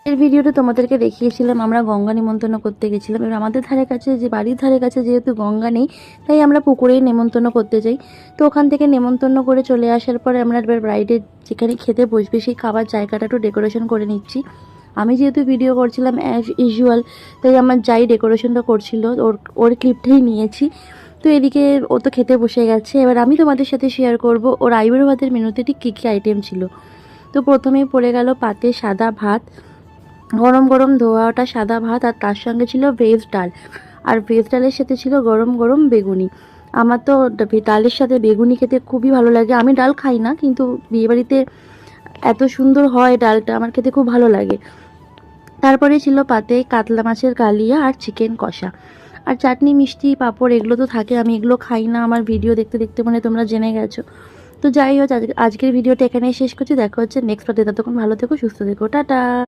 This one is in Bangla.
এর ভিডিওটা তোমাদেরকে দেখিয়েছিলাম আমরা গঙ্গা নিমন্ত্রণ করতে গেছিলাম। এবার আমাদের ধারে কাছে যে বাড়ির ধারে কাছে যেহেতু গঙ্গা নেই, তাই আমরা পুকুরেই নেমন্তন্ন করতে যাই। তো ওখান থেকে নেমন্তন্ন করে চলে আসার পরে আমরা এবার ব্রাইডের যেখানে খেতে বসবে সেই খাবার জায়গাটা একটু ডেকোরেশন করে নিচ্ছি। আমি যেহেতু ভিডিও করছিলাম অ্যাজ ইউজুয়াল, তাই আমার যাই ডেকোরেশনটা করছিল ওর ক্লিপটাই নিয়েছি। তো এদিকে ও তো খেতে বসে গেছে। এবার আমি তোমাদের সাথে শেয়ার করব ওর আইবুড়ো ভাতের মেনুতে ঠিক কী কী আইটেম ছিল। তো প্রথমেই পড়ে গেল পাতে সাদা ভাত, গরম গরম ধোয়া ওটা সাদা ভাত, আর তার সঙ্গে ছিল ভেজ ডাল। আর ভেজ ডালের সাথে ছিল গরম গরম বেগুনি। আমার তো ডালের সাথে বেগুনি খেতে খুবই ভালো লাগে। আমি ডাল খাই না, কিন্তু বিয়েবাড়িতে এত সুন্দর হয় ডালটা, আমার খেতে খুব ভালো লাগে। তারপরে ছিল পাতে কাতলা মাছের কালিয়া আর চিকেন কষা, আর চাটনি মিষ্টি পাঁপড় এগুলো তো থাকে। আমি এগুলো খাই না, আমার ভিডিও দেখতে দেখতে মানে তোমরা জেনে গেছো। তো যাই হোক, আজকের ভিডিওটা এখানেই শেষ করছি। দেখা হচ্ছে নেক্সট পার্টে। ততক্ষণ ভালো থেকো, সুস্থ থেকো, টাটা।